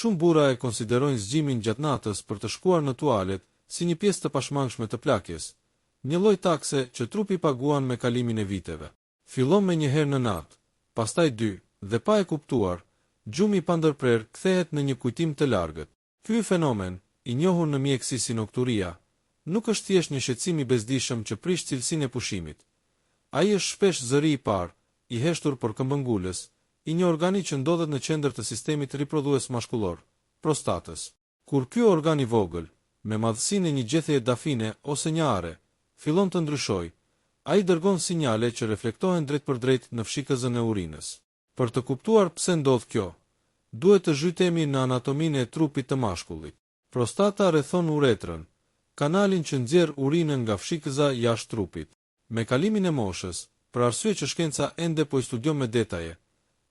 Shumë burra e konsiderojnë zgjimin gjatë natës për të shkuar në tualet si një pjesë të pashmangshme të plakjes, një lloj takse që trupi paguan me kalimin e viteve. Fillon me një herë në natë, pastaj 2, dhe pa e kuptuar, gjumi pa ndërprer kthehet në një kujtim të largët. Ky fenomen, i njohur në mjeksi si nokturia, nuk është thjesht një shqetësim i bezdishëm që prish cilësinë e pushimit. Ai është shpesh zëri i parë, i heshtur por këmbëngulës, i një organi që ndodhet në qendër të sistemit riprodhues mashkullor, prostatës. Kur ky organ i vogël, me madhësinë e një gjetheje dafine ose një are, fillon të ndryshojë, ai dërgon sinjale që reflektohen drejt për drejt në fshikëzën e urinës. Për të kuptuar pse ndodh kjo, duhet të zhytemi në anatominë e trupit të mashkullit. Prostata rrethon uretrën, kanalin që nxjerr urinën nga fshikëza jashtë trupit. Me kalimin e moshës, për arsye që shkenca ende po i studion me detaje,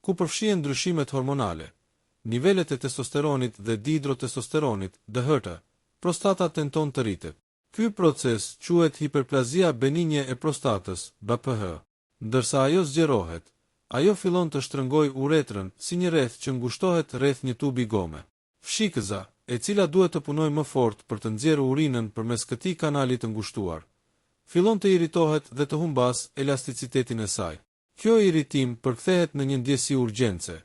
ku përfshihen ndryshimet hormonale, nivelet e testosteronit dhe dihidrotestosteronit, DHT, prostata tenton të rritet. Ky proces quhet hiperplazia benigne e prostatës, BPH. Ndërsa ajo zgjerohet, ajo fillon të shtrëngojë uretrën si një rreth që ngushtohet rreth një tubi gome. Fshikëza, e cila duhet të punojë më fort për të nxjerrë urinën përmes këtij kanali të ngushtuar, fillon të irritohet dhe të humbas elasticitetin e saj. Kjo irritim përkthehet në një ndjesi urgjence,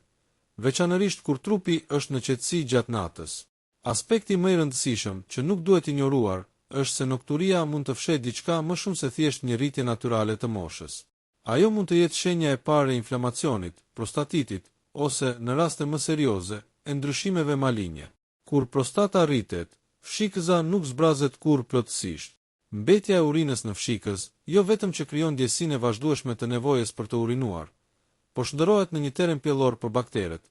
veçanërisht kur trupi është në qetësi gjatë natës. Aspekti më i rëndësishëm që nuk duhet injoruar është se nokturia mund të fshehë diçka më shumë se thjesht një rritje natyrale të moshës. Ajo mund të jetë shenja e parë e inflamacionit, prostatitit, ose, në raste më serioze, e ndryshimeve maligne. Kur prostata rritet, fshikëza nuk zbrazet kurrë plotësisht. Mbetja e urinës në fshikëz jo vetëm që krijon ndjesinë e vazhdueshme të nevojës për të urinuar, por shndërrohet në një terren pjellor për bakteret,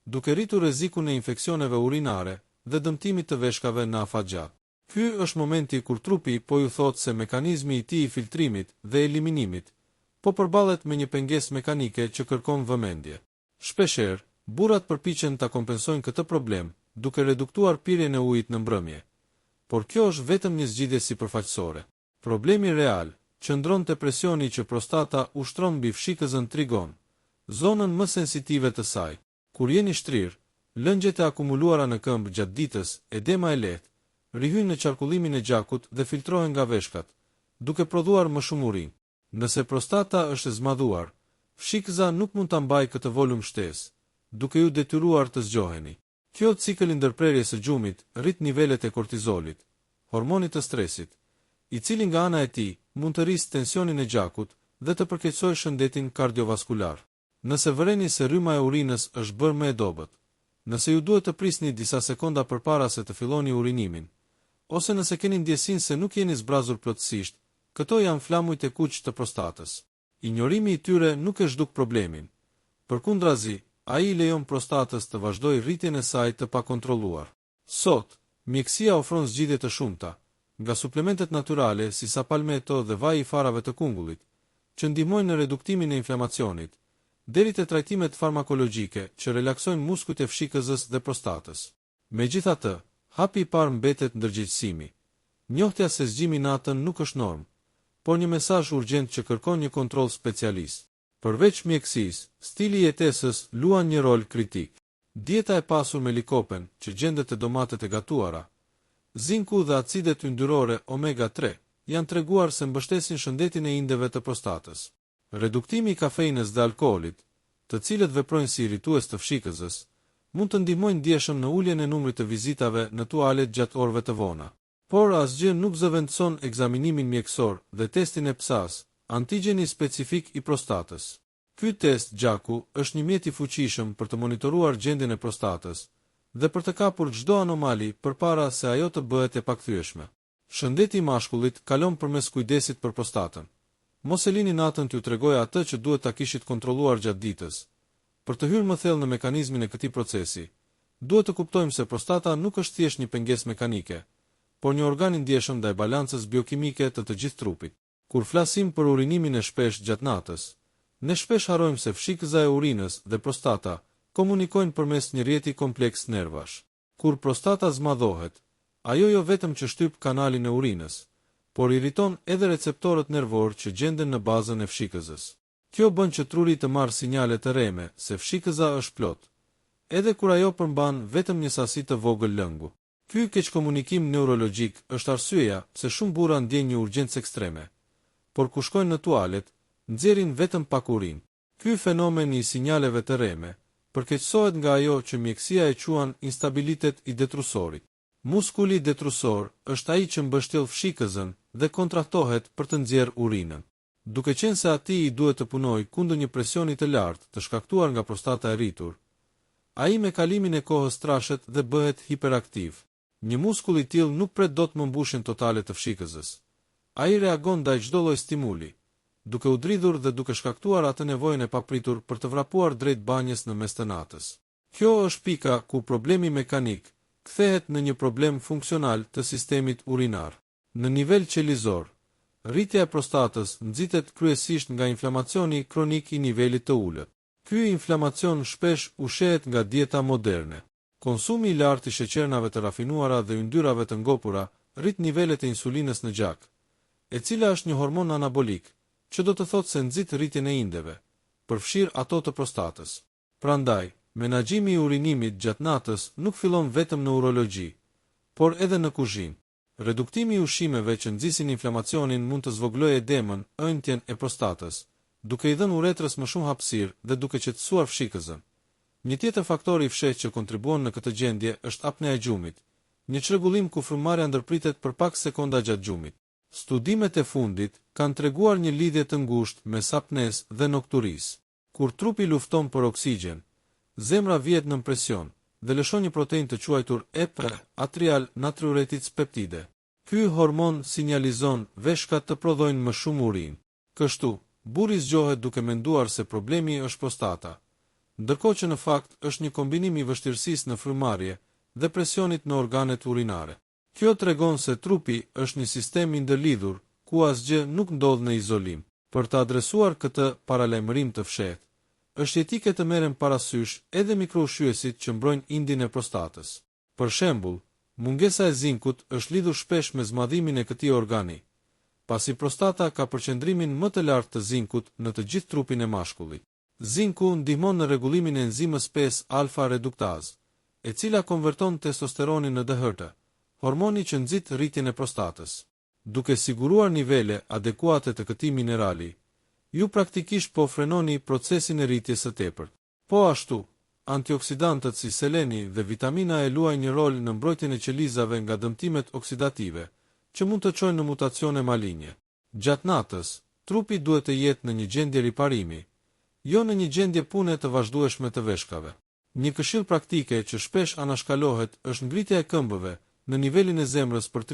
duke rritur rrezikun e infeksioneve urinare dhe dëmtimit të veshkave në afatgjat. Ky është momenti kur trupi po ju thotë se mekanizmi i tij i filtrimit dhe eliminimit po përballet me një pengesë mekanike që kërkon vëmendje. Shpeshherë, burrat përpiqen ta kompensojnë këtë problem duke reduktuar pirjen e ujit në mbrëmje. Por kjo është vetëm një zgjidhje sipërfaqësore. Problemi real qëndron te presioni që prostata ushtron mbi fshikëzën trigon, zonën më sensitive të saj. Kur jeni shtrirë, lëngjet e akumuluara në këmbë gjatë ditës, edema e lehtë, rihyjnë në qarkullimin e gjakut dhe filtrohen nga veshkat, duke prodhuar më shumë urinë. Nëse prostata është e zmadhuar, fshikëza nuk mund ta mbajë këtë volum shtesë, duke ju detyruar të zgjoheni. Kjo cikël i ndërprerjes së gjumit rrit nivelet e kortizolit, hormonit të stresit, i cili nga ana e tij mund të rrisë tensionin e gjakut dhe të përkeqësojë shëndetin kardiovaskular. Nëse vëreni se rryma e urinës është bërë më e dobët, nëse ju duhet të prisni disa sekonda përpara se të filloni urinimin, ose nëse keni ndjesinë se nuk jeni zbrazur plotësisht, këto janë flamujt e kuq të prostatës. Injorimi i tyre nuk e zhduk problemin. Përkundrazi, ai lejon prostatës të vazhdojë rritjen e saj të pakontrolluar. Sot, mjekësia ofron zgjidhje të shumta, nga suplementet natyrale si sapalmeto dhe vaji i farave të kungullit, që ndihmojnë në reduktimin e inflamacionit, deri te trajtimet farmakologjike që relaksojnë muskujt e fshikëzës dhe prostatës. Megjithatë, hapi i parë mbetet ndërgjegjësimi. Njohtja se zgjimi natën nuk është normë, por një mesazh urgjent që kërkon një kontroll specialist. Përveç mjekësisë, stili i jetesës luan një rol kritik. Dieta e pasur me likopen, që gjendet te domatet e gatuara, zinku dhe acidet yndyrore omega 3, janë treguar se mbështesin shëndetin e indeve të prostatës. Reduktimi i kafeinës dhe alkoolit, të cilët veprojnë si irritues të fshikëzës, mund të ndihmojnë ndjeshëm në uljen e numrit të vizitave në tualet gjatë orëve të vona. Por asgjë nuk zëvendëson ekzaminimin mjekësor dhe testin e PSA's, antigjeni specifik i prostatës. Ky test gjaku është një mjet i fuqishëm për të monitoruar gjendjen e prostatës dhe për të kapur çdo anomali përpara se ajo të bëhet e pakthyeshme. Shëndeti i mashkullit kalon përmes kujdesit për prostatën. Mos e lini natën t'ju tregoj atë që duhet ta kishit kontrolluar gjatë ditës. Për të hyrë më thellë në mekanizmin e këtij procesi, duhet të kuptojmë se prostata nuk është thjesht një pengesë mekanike, por një organ i ndjeshëm ndaj balancës biokimike të gjithë trupit. Kur flasim për urinimin e shpesh gjatë natës, ne shpesh harrojmë se fshikëza e urinës dhe prostata komunikojnë përmes një rrjeti kompleks nervash. Kur prostata zmadhohet, ajo jo vetëm që shtyp kanalin e urinës, por irriton edhe receptorët nervor që gjenden në bazën e fshikëzës. Kjo bën që truri të marrë sinjale të reme se fshikëza është plot, edhe kur ajo përmban vetëm një sasi të vogël lëngu. Ky keqkomunikim neurologjik është arsyeja pse shumë burra ndjejnë një urgjencë ekstreme, por kur shkojnë në tualet, nxjerrin vetëm pak urinë. Ky fenomen i sinjaleve të rreme përkeqësohet nga ajo që mjekësia e quan instabilitet i detrusorit. Muskuli detrusor është ai që mbështjell fshikëzën dhe kontrahtohet për të nxjerrë urinën. Duke qenë se atij i duhet të punojë kundër një presioni të lartë të shkaktuar nga prostata e rritur, ai me kalimin e kohës trashet dhe bëhet hiperaktiv. Një muskull i tillë nuk pret dot më mbushjen totale të fshikëzës. Ai reagon ndaj çdo lloj stimuli, duke u dridhur dhe duke shkaktuar atë nevojën e papritur për të vrapuar drejt banjës në mes të natës. Kjo është pika ku problemi mekanik kthehet në një problem funksional të sistemit urinar. Në nivel qelizor, rritja e prostatës nxitet kryesisht nga inflamacioni kronik i nivelit të ulët. Ky inflamacion shpesh ushehet nga dieta moderne. Konsumi i lartë i sheqernave të rafinuara dhe yndyrave të ngopura rrit nivelet e insulinës në gjak, e cila është një hormon anabolik, që do të thotë se nxit rritjen e indeve, përfshir ato të prostatës. Prandaj, menaxhimi i urinimit gjatë natës nuk fillon vetëm në urologji, por edhe në kuzhinë. Reduktimi i ushqimeve që nxisin inflamacionin mund të zvogëlojë edemën, ëndjen e prostatës, duke i dhënë uretrës më shumë hapësirë dhe duke qetësuar fshikëzën. Një tjetër faktor i fshehtë që kontribuon në këtë gjendje është apnea e gjumit, një çrregullim ku frymëmarrja ndërpritet për pak sekonda gjatë gjumit. Studimet e fundit kanë treguar një lidhje të ngushtë mes apnes dhe nokturisë. Kur trupi lufton për oksigjen, zemra vihet në presion dhe lëshon një protein të quajtur EP, atrial natriuretic peptide. Ky hormon sinjalizon veshkat të prodhojnë më shumë urinë. Kështu, burri zgjohet duke menduar se problemi është prostata, ndërkohë që në fakt është një kombinim i vështirësisë në frymëmarrje dhe presionit në organet urinare. Kjo tregon se trupi është një sistem i ndërlidhur ku asgjë nuk ndodh në izolim. Për të adresuar këtë paralajmërim të fshehtë, është jetike të merren parasysh edhe mikroushqyesit që mbrojnë indin e prostatës. Për shembull, mungesa e zinkut është lidhur shpesh me zmadhimin e këtij organi, pasi prostata ka përqendrimin më të lartë të zinkut në të gjithë trupin e mashkullit. Zinku ndihmon në rregullimin e enzimës 5-alfa reduktaz, e cila konverton testosteronin në DHT, hormoni që nxit rritjen e prostatës. Duke siguruar nivele adekuate të këtij minerali, ju praktikisht po frenoni procesin e rritjes së tepërt. Po ashtu, antioksidantët si seleni dhe vitamina E luajnë një rol në mbrojtjen e qelizave nga dëmtimet oksidative, që mund të çojnë në mutacione malinje. Gjatë natës, trupi duhet të jetë në një gjendje riparimi, jo në një gjendje pune të vazhdueshme të veshkave. Një këshill praktike që shpesh anashkalohet është ngritja e këmbëve në nivelin e zemrës për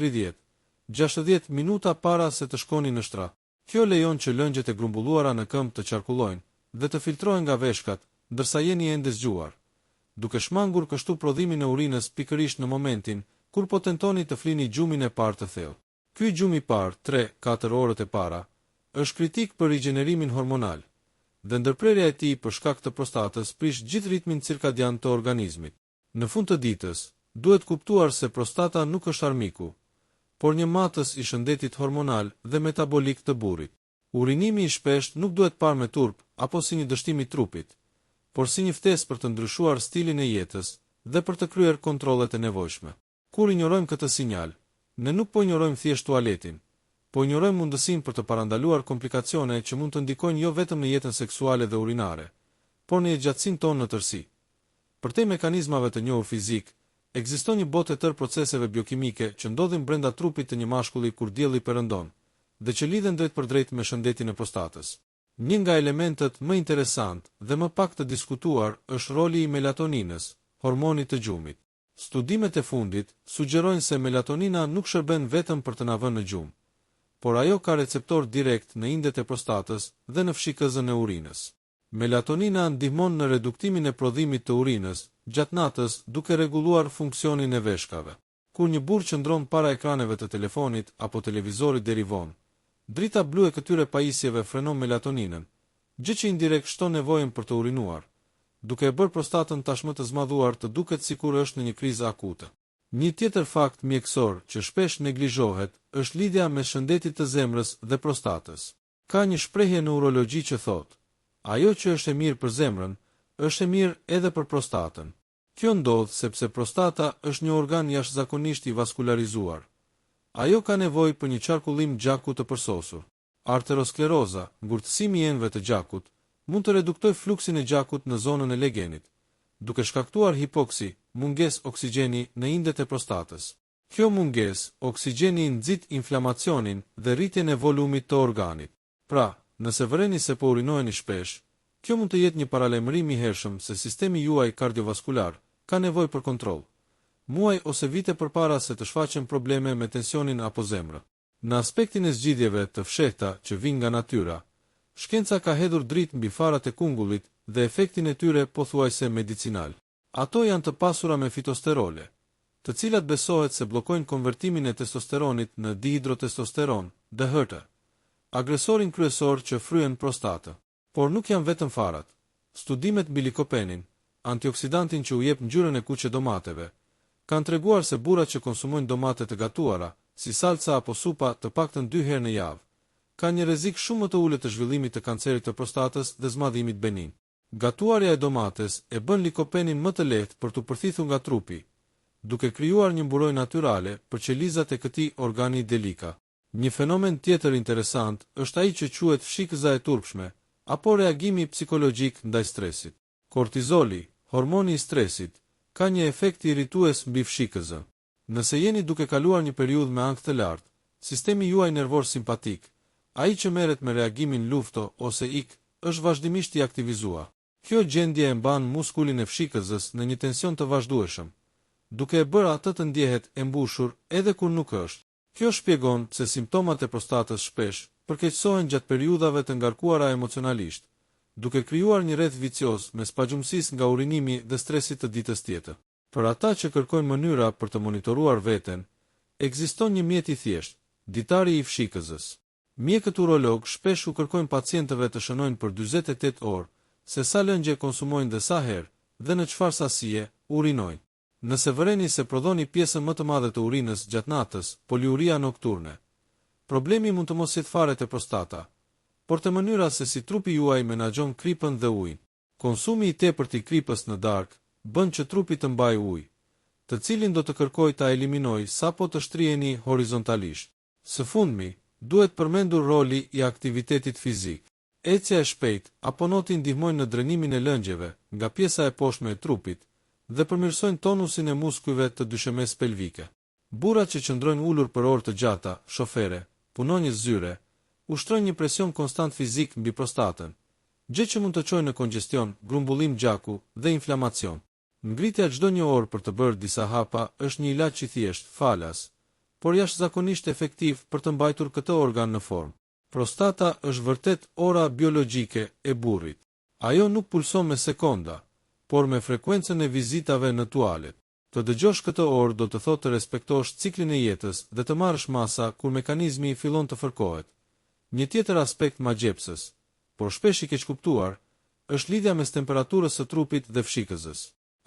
30-60 minuta para se të shkoni në shtrat. Kjo lejon që lëngjet e grumbulluara në këmbë të qarkullojnë dhe të filtrohen nga veshkat, ndërsa jeni ende zgjuar, duke shmangur kështu prodhimin e urinës pikërisht në momentin kur po tentoni të flini gjumin e parë të thellë. Ky gjum i parë, 3-4 orët e para, është kritik për rigjenerimin hormonal, dhe ndërprerja e tij për shkak të prostatës prish gjithë ritmin cirkadian të organizmit. Në fund të ditës, duhet kuptuar se prostata nuk është armiku, por një matës i shëndetit hormonal dhe metabolik të burrit. Urinimi i shpesht nuk duhet parë me turp apo si një dështim i trupit, por si një ftesë për të ndryshuar stilin e jetës dhe për të kryer kontrollet e nevojshme. Kur injorojmë këtë sinjal, ne nuk po injorojmë thjesht tualetin, po injorojmë mundësinë për të parandaluar komplikacione që mund të ndikojnë jo vetëm në jetën seksuale dhe urinare, por në gjatësinë tonë në tërësi. Përtej mekanizmave të njohur fizik, ekziston një botë e tërë proceseve biokimike që ndodhin brenda trupit të një mashkulli kur dielli perëndon, dhe që lidhen drejt për drejt me shëndetin e prostatës. Një nga elementet më interesant dhe më pak të diskutuar është roli i melatoninës, hormonit të gjumit. Studimet e fundit sugjerojnë se melatonina nuk shërben vetëm për të na vënë në gjumë, por ajo ka receptor direkt në indet e prostatës dhe në fshikëzën e urinës. Melatonina ndihmon në reduktimin e prodhimit të urinës gjatë natës duke rregulluar funksionin e veshkave. Kur një burr qëndron para ekraneve të telefonit apo televizorit deri vonë, drita blu e këtyre pajisjeve frenon melatoninën, gjë që indirekt shton nevojën për të urinuar, duke e bërë prostatën tashmë të zmadhuar të duket sikur është në një krizë akute. Një tjetër fakt mjekësor që shpesh neglizhohet është lidhja mes shëndetit të zemrës dhe prostatës. Ka një shprehje në urologji që thotë: ajo që është e mirë për zemrën, është e mirë edhe për prostatën. Kjo ndodh sepse prostata është një organ jashtëzakonisht i vaskularizuar. Ajo ka nevojë për një qarkullim gjaku të përsosur. Arterioskleroza, ngurtësimi i enëve të gjakut, mund të reduktoj fluksin e gjakut në zonën e legenit, duke shkaktuar hipoksi, mungesë oksigjeni në indet e prostatës. Kjo mungesë oksigjeni nxit inflamacionin dhe rritjen e volumit të organit. Pra, nëse vëreni se po urinojeni shpesh, kjo mund të jetë një paralajmërim i hershëm se sistemi juaj kardiovaskular ka nevojë për kontroll. Muaj ose vite përpara se të shfaqen probleme me tensionin apo zemrën. Në aspektin e zgjidhjeve të fshehta që vijnë nga natyra, shkenca ka hedhur dritë mbi farat e kungullit dhe efektin e tyre pothuajse medicinal. Ato janë të pasura me fitosterole, të cilat besohet se bllokojnë konvertimin e testosteronit në dihidrotestosteron, DHT, agresorin kryesor që fryen prostatën. Por nuk janë vetëm farat. Studimet mbi likopenin, antioksidantin që u jep ngjyrën e kuqe domateve, kanë treguar se burrat që konsumojnë domate të gatuara, si salca apo supa të paktën 2 herë në javë, kanë një rrezik shumë më të ulët të zhvillimit të kancerit të prostatës dhe zmadhimit benin. Gatuarja e domates e bën likopenin më të lehtë për të përthithur nga trupi, duke krijuar një mburojë natyrale për qelizat e këtij organi delika. Një fenomen tjetër interesant është ai që quhet fshikëza e turpshme, apo reagimi psikologjik ndaj stresit. Kortizoli, hormoni i stresit, ka një efekt irritues mbi fshikëzën. Nëse jeni duke kaluar një periudhë me ankth të lartë, sistemi juaj nervor simpatik, ai që merret me reagimin lufto ose ik, është vazhdimisht i aktivizuar. Kjo gjendje e mban muskulin e fshikëzës në një tension të vazhdueshëm, duke e bërë atë të ndjehet e mbushur edhe kur nuk është. Kjo shpjegon se simptomat e prostatës shpesh përkeqësohen gjatë periudhave të ngarkuara emocionalisht, duke krijuar një rreth vicioz mes pagjumësisë nga urinimi dhe stresit të ditës tjetër. Për ata që kërkojnë mënyra për të monitoruar veten, ekziston një mjet i thjeshtë, ditari i fshikëzës. Mjekët urolog shpesh u kërkojnë pacientëve të shënojnë për 48 orë se sa lëngje konsumojnë dhe sa herë dhe në çfarë sasie urinojnë. Nëse vëreni se prodhoni pjesën më të madhe të urinës gjatë natës, poliuria nokturne, problemi mund të mos jetë fare te prostata, por te mënyra se si trupi juaj menaxhon kripën dhe ujin. Konsumi i tepërt i kripës në darkë bën që trupi të mbajë ujë, të cilin do të kërkojë ta eliminojë sapo të shtriheni horizontalisht. Së fundmi, duhet përmendur roli i aktivitetit fizik. Ecja e shpejtë apo noti ndihmojnë në drenimin e lëngjeve nga pjesa e poshtme e trupit dhe përmirësojnë tonusin e muskujve të dyshemesë pelvike. Burrat që qëndrojnë ulur për orë të gjata, shofere, punonjës zyre, ushtrojnë një presion konstant fizik mbi prostatën, gjë që mund të çojë në kongestion, grumbullim gjaku dhe inflamacion. Ngritja çdo një orë për të bërë disa hapa është një ilaç i thjeshtë, falas, por jashtëzakonisht efektiv për të mbajtur këtë organ në formë. Prostata është vërtet ora biologjike e burrit. Ajo nuk pulson me sekonda, por me frekuencën e vizitave në tualet. Të dëgjosh këtë orë do të thotë të respektosh ciklin e jetës dhe të marrësh masa kur mekanizmi fillon të fërkohet. Një tjetër aspekt magjepsës, por shpesh i keq kuptuar, është lidhja mes temperaturës së trupit dhe fshikëzës.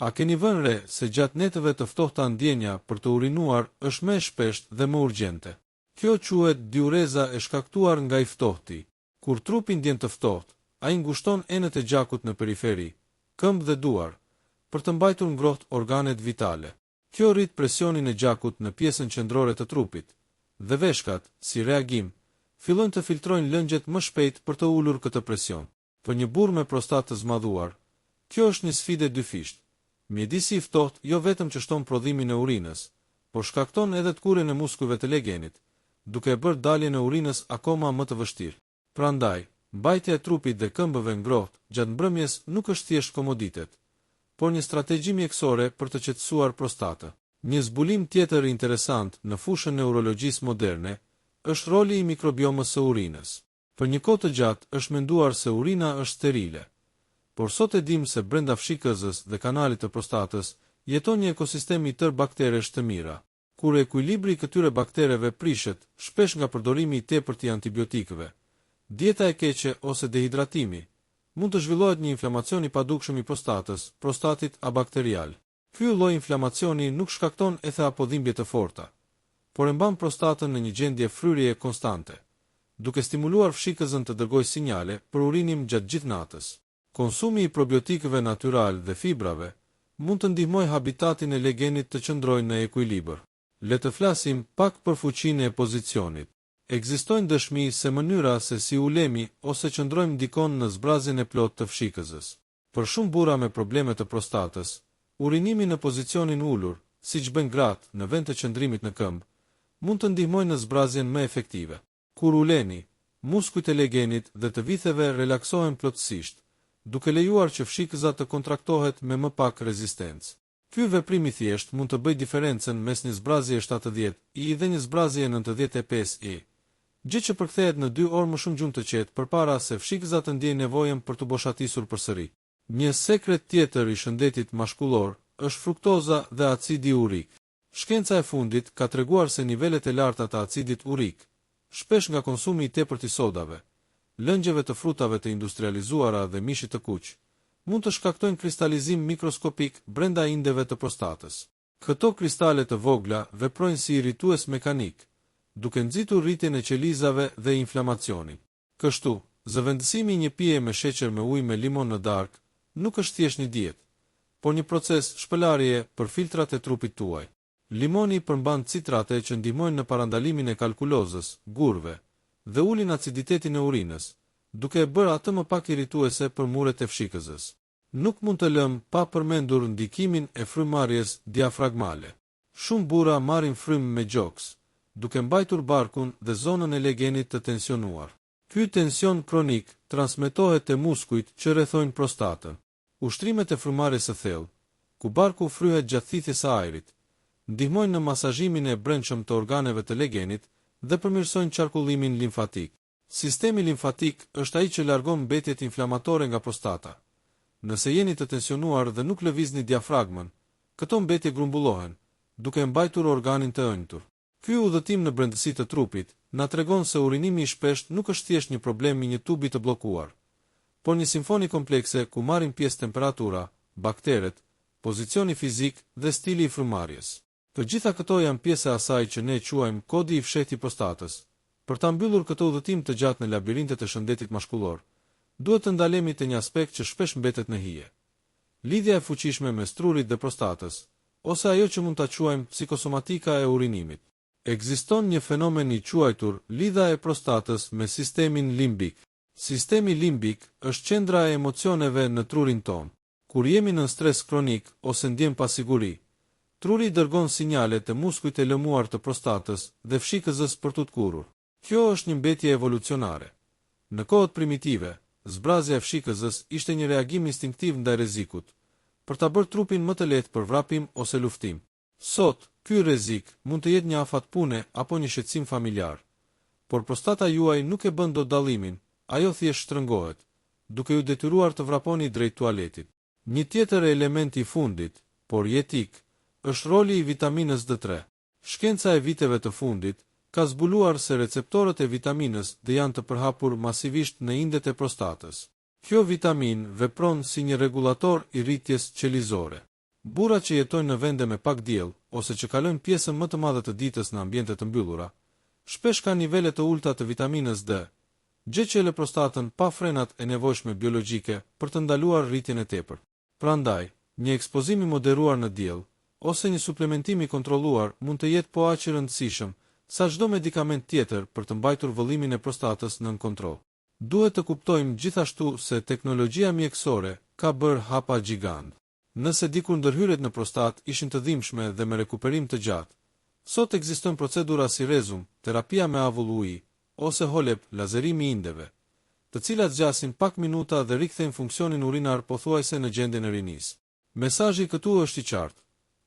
A keni vënë re se gjatë netëve të ftohta ndjenja për të urinuar është më e shpeshtë dhe më urgjente? Kjo quhet diureza e shkaktuar nga i ftohti. Kur trupi ndjen të ftohtë, ai ngushton enët e gjakut në periferi, këmbë dhe duar, për të mbajtur ngrohtë organet vitale. Kjo rrit presionin e gjakut në pjesën qendrore të trupit, dhe veshkat, si reagim, fillojnë të filtrojnë lëngjet më shpejt për të ulur këtë presion. Për një burr me prostatë të zmadhuar, kjo është një sfidë dyfisht. Mjedisi i ftohtë jo vetëm që shton prodhimin e urinës, por shkakton edhe tkurjen e muskujve të legenit, duke e bërë daljen e urinës akoma më të vështirë. Prandaj, mbajtja e trupit dhe këmbëve ngrohtë gjatë mbrëmjes nuk është thjesht komoditet, por një strategji mjekësore për të qetësuar prostatën. Një zbulim tjetër interesant në fushën e urologjisë moderne është roli i mikrobiomës së urinës. Për një kohë të gjatë është menduar se urina është sterile, por sot e dim se brenda fshikëzës dhe kanalit të prostatës jeton një ekosistem i tërë bakteresh të mira. Kur ekuilibri i këtyre baktereve prishet, shpesh nga përdorimi i tepërt i antibiotikëve, dieta e keqe ose dehidratimi, mund të zhvillohet një inflamacion i padukshëm i prostatës, prostatit abakterial. Ky lloj inflamacioni nuk shkakton ethe apo dhimbje të forta, por e mban prostatën në një gjendje fryrjeje konstante, duke stimuluar fshikëzën të dërgojë sinjale për urinim gjatë gjithë natës. Konsumi i probiotikëve natyral dhe fibrave mund të ndihmojë habitatin e legenit të qëndrojë në ekuilibër. Le të flasim pak për fuqinë e pozicionit. Ekzistojnë dëshmi se mënyra se si ulemi ose qëndrojmë ndikon në zbrazjen e plotë të fshikëzës. Për shumë burra me probleme të prostatës, urinimi në pozicionin ulur, siç bën gratë në vend të qëndrimit në këmbë, mund të ndihmojnë në zbrazjen më efektive. Kur uleni, muskujt e legenit dhe të vitheve relaksohen plotësisht, duke lejuar që fshikëza të kontraktohet me më pak rezistencë. Ky veprim i thjesht mund të bëjë diferencën mes një zbrazjeje 70 I dhe një zbrazjeje 95 I, gjë që përkthehet në 2 orë më shumë gjumë të qetë përpara se fshikëza të ndjejnë nevojën për të boshatisur përsëri. Një sekret tjetër i shëndetit mashkullor është fruktoza dhe acidi urik. Shkenca e fundit ka treguar se nivelet e larta të acidit urik, shpesh nga konsumi i tepërt i sodave, lëngjeve të frutave të industrializuara dhe mishit të kuq, mund të shkaktojnë kristalizim mikroskopik brenda indeve të prostatës. Këto kristale të vogla veprojnë si irritues mekanik, duke nxitur rritjen e qelizave dhe inflamacionin. Kështu, zëvendësimi një pije me sheqer me ujë me limon në darkë nuk është thjesht një dietë, por një proces shpëlarjeje për filtrat e trupit tuaj. Limoni përmban citrate që ndihmojnë në parandalimin e kalkulozës, gurve, dhe ulin aciditetin e urinës, duke e bërë atë më pak irrituese për muret e fshikëzës. Nuk mund të lëm pa përmendur ndikimin e frymëmarrjes diafragmale. Shumë burra marrin frymë me gjoks, duke mbajtur barkun dhe zonën e legenit të tensionuar. Ky tension kronik transmetohet te muskujt që rrethojnë prostatën. Ushtrimet e frymëmarrjes së thellë, ku barku fryhet gjatë thithjes së ajrit, ndihmojnë në masazhimin e brendshëm të organeve të legenit dhe përmirësojnë qarkullimin limfatik. Sistemi limfatik është ai që largon mbetjet inflamatore nga prostata. Nëse jeni të tensionuar dhe nuk lëvizni diafragmën, këto mbetje grumbullohen, duke mbajtur organin të ënjtur. Ky udhëtim në brendësi të trupit na tregon se urinimi i shpesht nuk është thjesht një problem i një tubi të bllokuar, por një simfoni komplekse ku marrin pjesë temperatura, bakteret, pozicioni fizik dhe stili i frymëmarrjes. Të gjitha këto janë pjesë e asaj që ne quajmë kodi i fshehtë i prostatës. Për ta mbyllur këtë udhëtim të gjatë në labirintet e shëndetit mashkullor, duhet të ndalemi te një aspekt që shpesh mbetet në hije. Lidhja e fuqishme mes trurit dhe prostatës, ose ajo që mund ta quajmë psikosomatika e urinimit. Ekziston një fenomen i quajtur lidha e prostatës me sistemin limbik. Sistemi limbik është qendra e emocioneve në trurin ton. Kur jemi në stres kronik ose ndjem pasiguri, truri dërgon sinjale te muskujt e lëmuar të prostatës dhe fshikëzës për të tkurur. Kjo është një mbetje evolucionare. Në kohët primitive, zbrazja e fshikëzës ishte një reagim instinktiv ndaj rrezikut, për ta bërë trupin më të lehtë për vrapim ose luftim. Sot, ky rrezik mund të jetë një afat pune apo një shqetësim familjar, por prostata juaj nuk e bën dot dallimin, ajo thjesht shtrëngohet, duke ju detyruar të vraponi drejt tualetit. Një tjetër element i fundit, por jetik, është roli i vitaminës D3. Shkenca e viteve të fundit ka zbuluar se receptorët e vitaminës D janë të përhapur masivisht në indet e prostatës. Kjo vitamin vepron si një regulator i rritjes qelizore. Burrat që jetojnë në vende me pak diell ose që kalojnë pjesën më të madhe të ditës në ambiente të mbyllura, shpesh kanë nivele të ulta të vitaminës D, gjë që lë prostatën pa frenat e nevojshme biologjike për të ndaluar rritjen e tepërt. Prandaj, një ekspozim i moderuar në diell ose një suplementim i kontrolluar mund të jetë po aq i rëndësishëm sa çdo medikament tjetër për të mbajtur vëllimin e prostatës nën kontroll. Duhet të kuptojmë gjithashtu se teknologjia mjekësore ka bërë hapa gjigant. Nëse dikur ndërhyrjet në prostat ishin të dhimbshme dhe me rekuperim të gjatë, sot ekzistojnë procedura si rezum, terapia me avull uji ose HOLEP, lazerimi i indeve, të cilat zgjasin pak minuta dhe rikthejnë funksionin urinar pothuajse në gjendjen e rinisë. Mesazhi këtu është i qartë.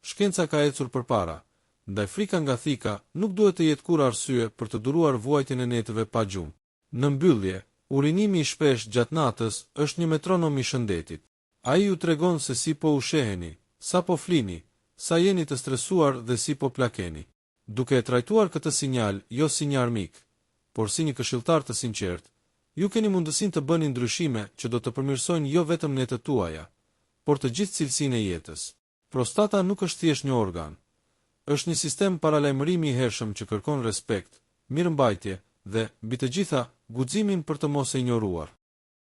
Shkenca ka ecur përpara, ndaj frika nga thika nuk duhet të jetë kur arsye për të duruar vuajtjen e netëve pa gjumë. Në mbyllje, urinimi i shpesh gjatë natës është një metronom i shëndetit. Ai ju tregon se si po usheheni, sa po flini, sa jeni të stresuar dhe si po plakeni. Duke e trajtuar këtë sinjal jo si një armik, por si një këshilltar të sinqert, ju keni mundësinë të bëni ndryshime që do të përmirësojnë jo vetëm netët tuaja, por të gjithë cilësinë e jetës. Prostata nuk është thjesht një organ. Është një sistem paralajmërimi i hershëm që kërkon respekt, mirëmbajtje dhe, mbi të gjitha, guximin për të mos e injoruar.